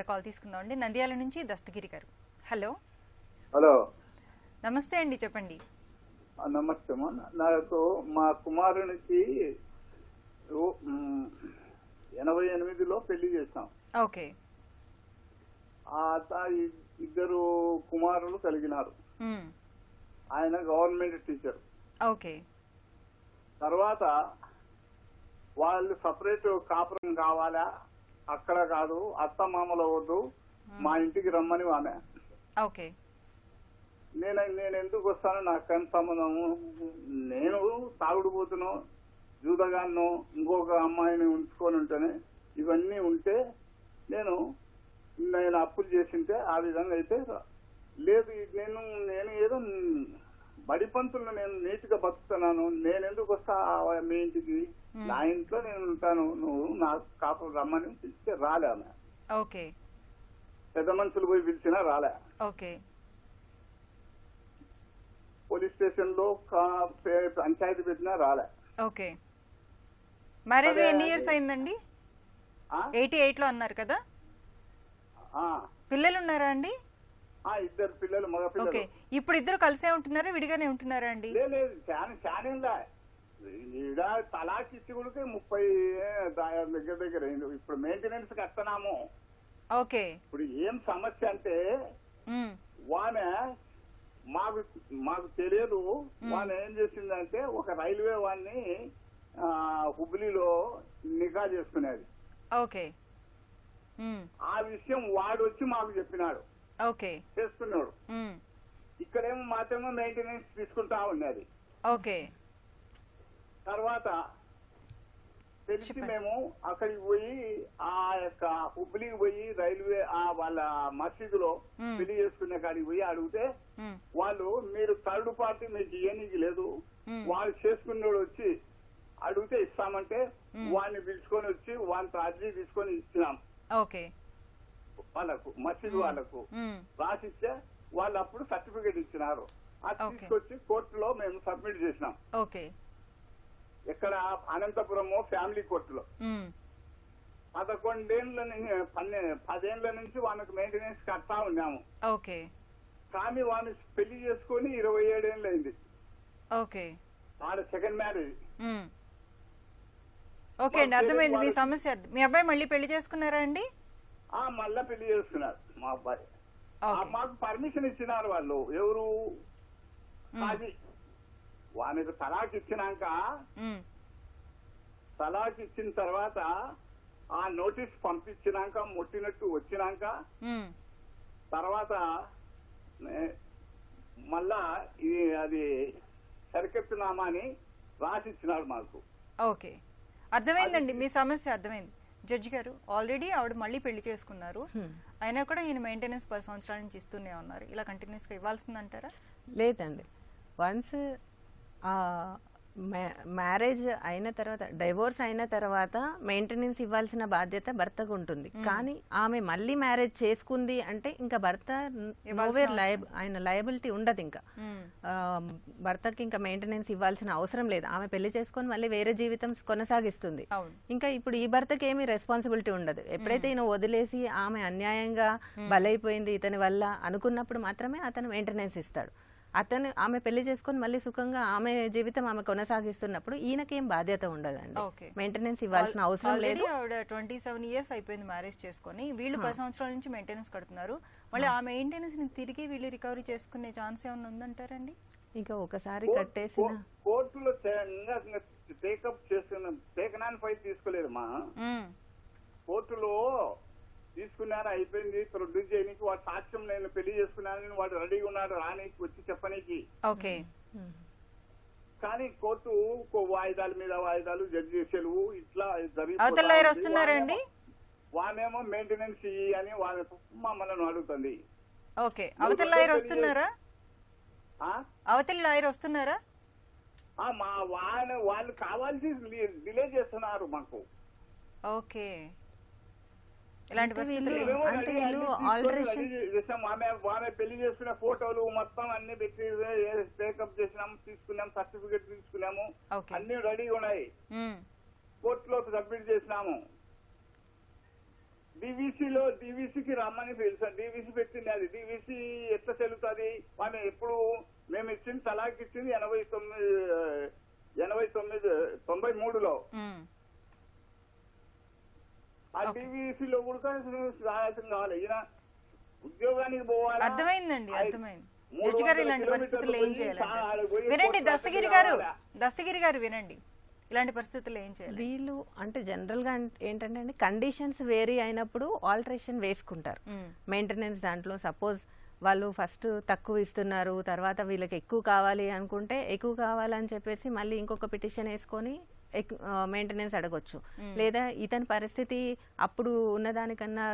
కాల్ తీసుకుందాం అండి. నంద్యాల నుంచి దస్తగిరి గారు. హలో. హలో నమస్తే అండి, చెప్పండి. నమస్తే అమ్మా. నాకు మా కుమారునికి 88లో పెళ్లి చేశాం. ఓకే. ఇద్దరు కుమారులు కలిగినారు. మ్మ్. ఆయన గవర్నమెంట్ టీచర్. ఓకే. తర్వాత వాళ్ళు సపరేట్ కాపురం కావాలా, అక్కడ కాదు, అత్త మామల వద్దు, మా ఇంటికి రమ్మని ఆమె. ఓకే. నేను ఎందుకు వస్తాను, నాకు కని సంబంధము, నేను తాగుడుపోతును, జూదగాను, ఇంకొక అమ్మాయిని ఉంచుకొని ఉంటేనే ఇవన్నీ ఉంటే నేను అప్పులు చేసింటే ఆ విధంగా అయితే లేదు. నేను ఏదో బడి పంతులను నేను నీట్ గా బతుకుతున్నాను, నేను ఎందుకు వస్తా మీ ఇంటికి, నా ఇంట్లో నేను ఉంటాను, నువ్వు నాకు కాపురం రమ్మని పిలిస్తే రాలే ఆమె. ఓకే. పెద్ద మనుషులు పోయి పిలిచినా రాలే. ఓకే. పోలీస్ స్టేషన్ లో పంచాయతీ పెట్టినా రాలే. ఓకే. మ్యారేజ్ ఎన్ని ఇయర్స్ అయిందండి? 88లో అన్నారు కదా. పిల్లలు ఉన్నారా అండి? ఇద్దరు పిల్లలు, మగ పిల్లలు. ఓకే. ఇప్పుడు ఇద్దరు కలిసే ఉంటున్నారా, విడిగానే ఉంటున్నారా అండి? లేదు, చాలా తలాకి కూడా 30 దగ్గర అయింది. ఇప్పుడు మెయింటెనెన్స్ కట్టనాము. ఓకే. ఇప్పుడు ఏం సమస్య అంటే వామె మాకు తెలియదు, వామె ఏం చేసిందంటే ఒక రైల్వే వాడిని హుబ్లీలో నిఘా చేసుకునేది. ఓకే. ఆ విషయం వాడు వచ్చి మాకు చెప్పినాడు. ఓకే. చేసుకున్నాడు. ఇక్కడేమో మాత్రమే మెయింటెనెన్స్ తీసుకుంటా ఉన్నది. ఓకే. తర్వాత తెలిసి మేము అక్కడికి పోయి ఆ యొక్క హుబ్లీకి పోయి రైల్వే వాళ్ళ మసీదులో పెళ్లి చేసుకునే కాడికి పోయి అడిగితే వాళ్ళు, మీరు థర్డ్ పార్టీ మీకు ఇయ్యనికి లేదు, వాళ్ళు చేసుకున్నాడు వచ్చి అడిగితే ఇస్తామంటే వాడిని పిలుచుకొని వచ్చి వాళ్ళతో అర్జీ తీసుకొని ఇచ్చినాం. ఓకే. వాళ్ళకు మసీదు వాళ్ళకు రాసిస్తే వాళ్ళు అప్పుడు సర్టిఫికేట్ ఇచ్చినారు. అది తీసుకొచ్చి కోర్టులో మేము సబ్మిట్ చేసినాం. ఓకే. ఇక్కడ అనంతపురము ఫ్యామిలీ కోర్టులో 10 ఏళ్ల నుంచి వాళ్ళకి మెయింటెనెన్స్ కడతా ఉన్నాము. ఓకే. కానీ వాళ్ళు పెళ్లి చేసుకుని 27 ఏళ్ళు అయింది. ఓకే. వాళ్ళ సెకండ్ మ్యారేజ్. ఓకే అండి, అర్థమైంది మీ సమస్య. మీ అబ్బాయి మళ్ళీ పెళ్లి చేసుకున్నారా అండి? మళ్ళా పెళ్లి చేసుకున్నారు మా అబ్బాయి. మాకు పర్మిషన్ ఇచ్చినారు వాళ్ళు. ఎవరు? అది వానికి తలాక్ ఇచ్చిన తర్వాత ఆ నోటీస్ పంపించినాక ముట్టినట్టు వచ్చినాక తర్వాత మళ్ళా అది సరికెత్తునామా అని రాసిచ్చినారు మాకు. ఓకే, అర్థమైందండి మీ సమస్య, అర్థమైంది. జడ్జి గారు, ఆల్రెడీ ఆవిడ మళ్ళీ పెళ్లి చేసుకున్నారు, అయినా కూడా ఈయన మెయింటెనెన్స్ 10 సంవత్సరాల నుంచి ఇస్తూనే ఉన్నారు. ఇలా కంటిన్యూస్ గా ఇవ్వాల్సిందంటారా? లేదండి, వన్స్ మ్యారేజ్ అయిన తర్వాత, డైవోర్స్ అయిన తర్వాత మెయింటెనెన్స్ ఇవ్వాల్సిన బాధ్యత భర్తకు ఉంటుంది. కానీ ఆమె మళ్ళీ మ్యారేజ్ చేసుకుంది అంటే ఇంకా భర్త నోవేర్ ఆయన లయబిలిటీ ఉండదు. ఇంకా భర్తకి ఇంకా మెయింటెనెన్స్ ఇవ్వాల్సిన అవసరం లేదు. ఆమె పెళ్లి చేసుకొని మళ్ళీ వేరే జీవితం కొనసాగిస్తుంది. ఇంకా ఇప్పుడు ఈ భర్తకి ఏమీ రెస్పాన్సిబిలిటీ ఉండదు. ఎప్పుడైతే ఈయన వదిలేసి ఆమె అన్యాయంగా బలైపోయింది ఇతని వల్ల అనుకున్నప్పుడు మాత్రమే అతను మెయింటెనెన్స్ ఇస్తాడు. ఆమె పెళ్లి చేసుకుని మళ్ళీ సుఖంగా ఆమె జీవితం ఆమె కొనసాగిస్తున్నప్పుడు ఈయనకేం బాధ్యత ఉండదండి, మెయింటెనెన్స్ ఇవ్వాల్సిన అవసరం లేదు. ఆవిడ 27 ఇయర్స్ అయిపోయింది మ్యారేజ్ చేసుకుని, వీళ్ళు 10 సంవత్సరాల నుంచి మెయింటెనెన్స్ కడుతున్నారు. మళ్ళీ ఆ మెయింటెనెన్స్ ని తిరిగి వీళ్ళు రికవరీ చేసుకునే ఛాన్స్ ఏమన్నా ఉందంటారండి? ఇంకా ఒకసారి కట్టేసిన కోర్టులో టేకప్ చేస్తున్న టేకనాన్ ఫైల్ తీసుకోలేదు మా కోర్టులో తీసుకున్నాను, అయిపోయింది. ప్రొడ్యూస్ చేయడానికి వాడు సాక్ష్యం, నేను పెళ్లి చేసుకున్నానని వాడు రెడీగా ఉన్నాడు రానికి వచ్చి చెప్పనీకి. ఓకే. కానీ కోర్టు వాయిదాల మీద వాయిదాలు, జడ్జి సెలవు ఇట్లా జరిగిపోతుంది. వానేమో మెయింటెనెన్స్ అని వాళ్ళ మమ్మల్ని అడుగుతుంది. ఓకే, అవతల లాయర్ వస్తున్నారా? అవతల లాయర్ వస్తున్నారా? వాళ్ళు కావాల్సి డిలే చేస్తున్నారు మాకు. ఓకే, ఇలాంటి ఆమె పెళ్లి చేసుకున్న ఫోటోలు మొత్తం అన్ని పెట్టి టేకప్ చేసినాము, తీసుకున్నాము, సర్టిఫికేట్ తీసుకున్నాము, అన్ని రెడీగా ఉన్నాయి. కోర్టులో సబ్మిట్ చేసినాము. డీవీసీకి రమ్మని పిలుస్తాను. డీవీసీ పెట్టింది, అది డీవీసీ ఎట్లా చెల్లుతుంది? మనం ఎప్పుడు మేము ఇచ్చింది తలాకి ఇచ్చింది 93లో. ఆ డీవీసీలో కూడా సహాయం కావాలి. ఈయన ఉద్యోగానికి పోవాలి. అర్థమైందండి, అర్థమైంది. జడ్జి గారు ఇలాంటి పరిస్థితుల్లో ఏం చేయాలి? వినండి దస్తగిరి గారు వినండి, ఇలాంటి పరిస్థితుల్లో ఏం చేయాలి? వీళ్ళు అంటే జనరల్ గా ఏంటంటే అండి, కండిషన్స్ వేరీ అయినప్పుడు ఆల్టరేషన్ వేసుకుంటారు. మెయింటెనెన్స్ దాంట్లో సపోజ్ వాళ్ళు ఫస్ట్ తక్కువ ఇస్తున్నారు, తర్వాత వీళ్ళకి ఎక్కువ కావాలి అనుకుంటే ఎక్కువ కావాలని చెప్పేసి మళ్ళీ ఇంకొక పిటిషన్ వేసుకొని మెయింటెనెన్స్ అడగొచ్చు. లేదా ఇతని పరిస్థితి అప్పుడు ఉన్నదానికన్నా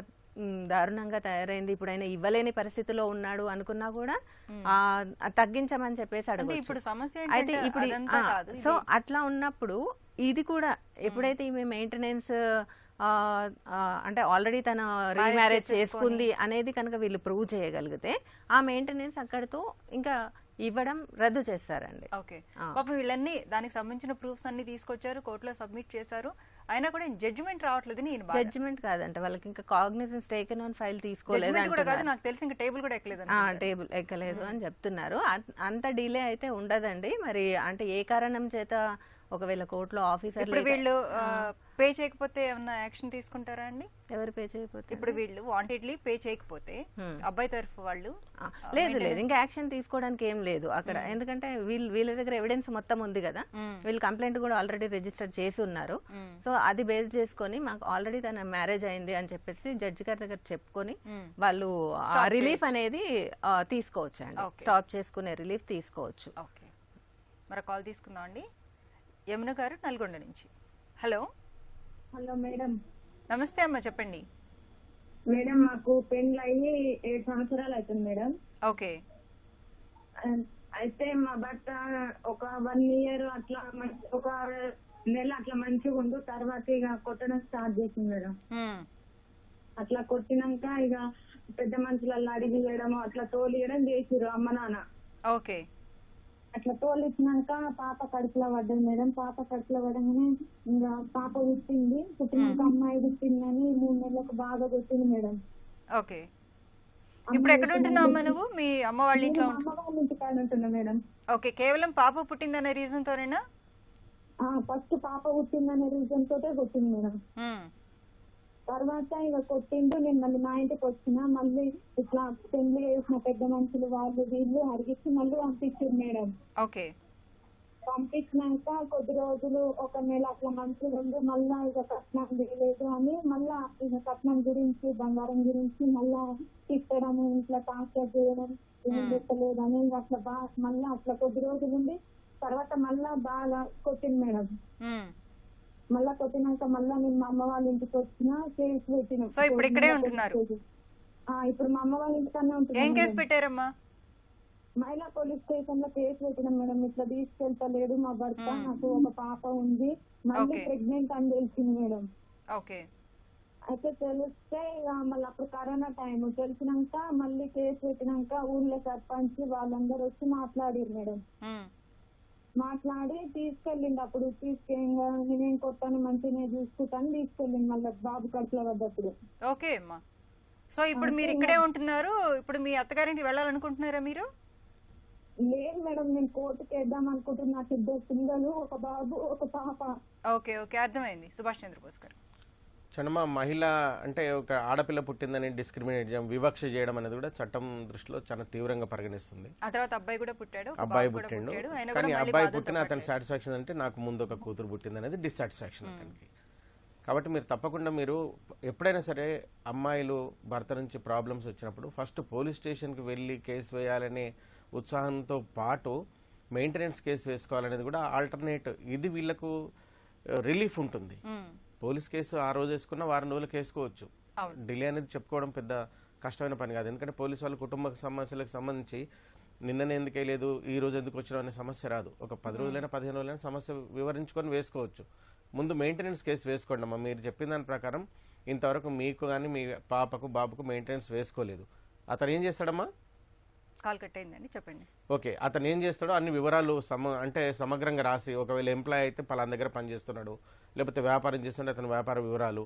దారుణంగా తయారైంది, ఇప్పుడు ఆయన ఇవ్వలేని పరిస్థితిలో ఉన్నాడు అనుకున్నా కూడా తగ్గించమని చెప్పేసి అడగొచ్చు. అయితే ఇప్పుడు సో అట్లా ఉన్నప్పుడు ఇది కూడా ఎప్పుడైతే ఈమె మెయింటెనెన్స్ అంటే ఆల్రెడీ తన రీమ్యారేజ్ చేసుకుంది అనేది కనుక వీళ్ళు ప్రూవ్ చేయగలిగితే ఆ మెయింటెనెన్స్ అక్కడితో ఇంకా ఇవ్వడం రద్దు చేస్తారండి. ఓకే, పాపం వీళ్ళన్నీ దానికి సంబంధించిన ప్రూఫ్స్ అన్ని తీసుకొచ్చారు, కోర్టులో సబ్మిట్ చేశారు, అయినా కూడా జడ్జిమెంట్ రావట్లేదు. జడ్జిమెంట్ కాదంటే వాళ్ళకి ఇంకా కాగ్నిజెన్స్ టేకెన్ ఆన్ ఫైల్ తీసుకోలేదు, నాకు తెలిసి ఇంకా టేబుల్ కూడా ఎక్కలేదు, టేబుల్ ఎక్కలేదు అని చెప్తున్నారు. అంత డిలే అయితే ఉండదండి. మరి అంటే ఏ కారణం చేత ఒకవేళ కోర్టులో ఆఫీసర్ వీళ్ళు పే చేయకపోతే ఏమన్నా యాక్షన్ తీసుకుంటారా అండి? ఎవరు పే చేయకపోతే? ఇప్పుడు వీళ్ళు వాంటెడ్లీ పే చేయకపోతే అబ్బాయి తరఫు వాళ్ళు లేదు ఇంకా యాక్షన్ తీసుకోవడానికి ఏం లేదు అక్కడ. ఎందుకంటే వీళ్ళ దగ్గర ఎవిడెన్స్ మొత్తం ఉంది కదా, వీళ్ళు కంప్లైంట్ కూడా ఆల్రెడీ రిజిస్టర్ చేసి ఉన్నారు. సో అది బేస్ చేసుకొని మాకు ఆల్రెడీ తన మ్యారేజ్ అయింది అని చెప్పేసి జడ్జి గారి దగ్గర చెప్పుకొని వాళ్ళు రిలీఫ్ అనేది తీసుకోవచ్చు అండి, స్టాప్ చేసుకునే రిలీఫ్ తీసుకోవచ్చు. ఓకే, మరి కాల్ తీసుకుందాం అండి. యమున గారు నల్గొండ నుంచి. Hello madam. నమస్తే అమ్మా, చెప్పండి మేడం. మాకు పెళ్ళి అయ్యి 7 సంవత్సరాలు అవుతుంది మేడం. ఓకే. అయితే మా భర్త ఒక 1 ఇయర్ అట్లా ఒక నెల అట్లా మంచిగా ఉండు, తర్వాత ఇక కొట్టడం స్టార్ట్ చేసింది మేడం. అట్లా కొట్టినాక ఇక పెద్ద మనుషులలో అడిగియడం అట్లా తోలియడం చేసిరు అమ్మ నాన్న. ఓకే. అట్లా తోలిచ్చినాక పాప కడుపులో పడ్డది మేడం. పాప కడుపులో పడగానే ఇంకా పాప పుట్టింది. పుట్టినాక అమ్మాయి పుట్టిందని 3 నెలలకు బాగా కొట్టింది మేడం. ఓకే. ఇప్పుడు ఎక్కడ ఉంటున్నావు అమ్మ నువ్వు? మీ అమ్మ వాళ్ళ ఇంట్లో? అమ్మ వాళ్ళ ఇంటికాడ ఉంటున్నా మేడం. ఓకే, కేవలం పాప పుట్టిందనే రీజన్ తోనేనా? ఫస్ట్ పాప పుట్టిందనే రీజన్ తోటే కొట్టింది మేడం. తర్వాత ఇక కొట్టిండు. నేను మళ్ళీ మా ఇంటికి వచ్చిన, మళ్ళీ ఇట్లా పెళ్లి చేసిన పెద్ద మనుషులు వాళ్ళు వీళ్ళు అడిగించి మళ్ళీ పంపించారు మేడం. ఓకే. పంపించినాక కొద్ది రోజులు ఒక నెల అట్లా మంచిగా ఉండి మళ్ళా ఇక కట్నం లేదు అని మళ్ళా ఇక కట్నం గురించి బంగారం గురించి మళ్ళా తిట్టడం, ఇంట్లో టార్చర్ చేయడం, ఏం పెట్టలేదని అట్లా బాగా మళ్ళా అట్లా కొద్ది రోజులు ఉండి తర్వాత మళ్ళా బాగా కొట్టింది మేడం. మళ్ళా కొట్టినాక మళ్ళా నేను మా అమ్మ వాళ్ళ ఇంటికి వచ్చిన, కేసు పెట్టిన. సో ఇప్పుడు ఇక్కడే ఉంటున్నారు? ఇప్పుడు మా అమ్మ వాళ్ళ ఇంటికన్నా ఉంటుంది. ఏం కేసు పెట్టారమ్మా? మహిళా పోలీస్ స్టేషన్ లో కేసు పెట్టినాం మేడం. ఇట్లా తీసుకెళ్తలేడు మా భర్త, నాకు ఒక పాప ఉంది, మళ్ళీ ప్రెగ్నెంట్ అని తెలిసింది మేడం. ఓకే. అయితే తెలిస్తే మళ్ళీ అప్పుడు కరోనా టైం తెలిసినాక మళ్ళీ కేసు పెట్టినాక ఊర్లో సర్పంచ్ వాళ్ళందరూ వచ్చి మాట్లాడారు మేడం. మాట్లాడి తీసుకెళ్ళింది. అప్పుడు తీసుకెళ్ళి నేనేం కొట్టాను మంచిగా చూసుకుంటాను తీసుకెళ్ళింది మళ్ళీ బాబు కడుపులో పడ్డప్పుడు. ఓకే అమ్మా. సో ఇప్పుడు మీరు ఇక్కడే ఉంటున్నారు. ఇప్పుడు మీ అత్తగారింటికి వెళ్ళాలనుకుంటున్నారా మీరు? లేదు మేడం, నేను కోర్టుకి వేద్దాం అనుకుంటున్నా. 2 పిల్లలు, ఒక బాబు, ఒక పాప. ఓకే ఓకే, అర్థమైంది. సుభాష్ చంద్రబోస్ గారు. చనమ మహిళ అంటే ఒక ఆడపిల్ల పుట్టిందని డిస్క్రిమినేట్ చేయడం, వివక్ష చేయడం అనేది కూడా చట్టం దృష్టిలో చాలా తీవ్రంగా పరిగణిస్తుంది. ఆ తర్వాత అబ్బాయి కూడా పుట్టాడు, అబ్బాయి పుట్టిండు. కానీ అబ్బాయి పుట్టిన అతని సాటిస్ఫాక్షన్ అంటే నాకు ముందు ఒక కూతురు పుట్టింది అనేది డిస్సాటిస్ఫాక్షన్ అతనికి. కాబట్టి మీరు తప్పకుండా మీరు ఎప్పుడైనా సరే అమ్మాయిలు భర్త నుంచి ప్రాబ్లమ్స్ వచ్చినప్పుడు ఫస్ట్ పోలీస్ స్టేషన్కి వెళ్ళి కేసు వేయాలనే ఉత్సాహంతో పాటు మెయింటెనెన్స్ కేసు వేసుకోవాలనేది కూడా ఆల్టర్నేట్. ఇది వీళ్ళకు రిలీఫ్ ఉంటుంది. పోలీస్ కేసు ఆ రోజు వేసుకున్న వారం రోజులకు వేసుకోవచ్చు. డిలే అనేది చెప్పుకోవడం పెద్ద కష్టమైన పని కాదు. ఎందుకంటే పోలీసు వాళ్ళ కుటుంబ సమస్యలకు సంబంధించి నిన్ననే ఎందుకు వేయలేదు, ఈ రోజు ఎందుకు వచ్చినా అనే సమస్య రాదు. ఒక 10 రోజులైనా 15 రోజులైనా సమస్య వివరించుకొని వేసుకోవచ్చు. ముందు మెయింటెనెన్స్ కేసు వేసుకోండి అమ్మా. మీరు చెప్పిన దాని ప్రకారం ఇంతవరకు మీకు కానీ మీ పాపకు బాబుకు మెయింటెనెన్స్ వేసుకోలేదు. అతను ఏం చేస్తాడమ్మా? కాల్ కట్ అయిందండి, చెప్పండి. ఓకే, అతను ఏం చేస్తాడో అన్ని వివరాలు అంటే సమగ్రంగా రాసి, ఒకవేళ ఎంప్లాయ్ అయితే పలానా దగ్గర పనిచేస్తున్నాడు, లేకపోతే వ్యాపారం చేస్తుంటే అతని వ్యాపార వివరాలు,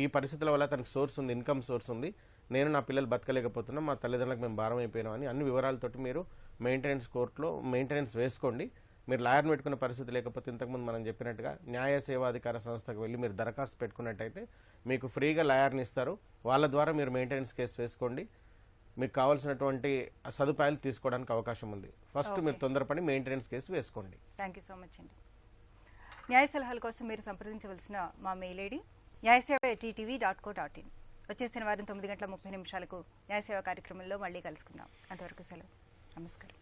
ఈ పరిస్థితుల వల్ల అతనికి సోర్స్ ఉంది, ఇన్కమ్ సోర్స్ ఉంది, నేను నా పిల్లలు బతకలేకపోతున్నాం, మా తల్లిదండ్రులకు మేము భారం అయిపోయినాం అని అన్ని వివరాలతోటి మీరు మెయింటెనెన్స్ కోర్టులో మెయింటెనెన్స్ వేసుకోండి. మీరు లాయర్ని పెట్టుకునే పరిస్థితి లేకపోతే ఇంతకుముందు మనం చెప్పినట్టుగా న్యాయ సేవాధికార సంస్థకు వెళ్ళి మీరు దరఖాస్తు పెట్టుకున్నట్టయితే మీకు ఫ్రీగా లాయర్ని ఇస్తారు. వాళ్ళ ద్వారా మీరు మెయింటెనెన్స్ కేసు వేసుకోండి. మీకు కావాల్సినటువంటి సదుపాయాలు తీసుకోవడానికి అవకాశం ఉంది. ఫస్ట్ మీరు తొందరపడి మెయింటెనెన్స్ కేసు వేసుకోండి. థ్యాంక్ యూ సో మచ్ అండి. న్యాయ సలహాల కోసం మీరు సంప్రదించవలసిన మా మెయిల్ ఐడి nyayaseeva@ttv.co.in. వచ్చే శనివారం 9:30 న్యాయసేవ కార్యక్రమంలో మళ్ళీ కలుసుకుందాం. అంతవరకు సెలవు. నమస్కారం.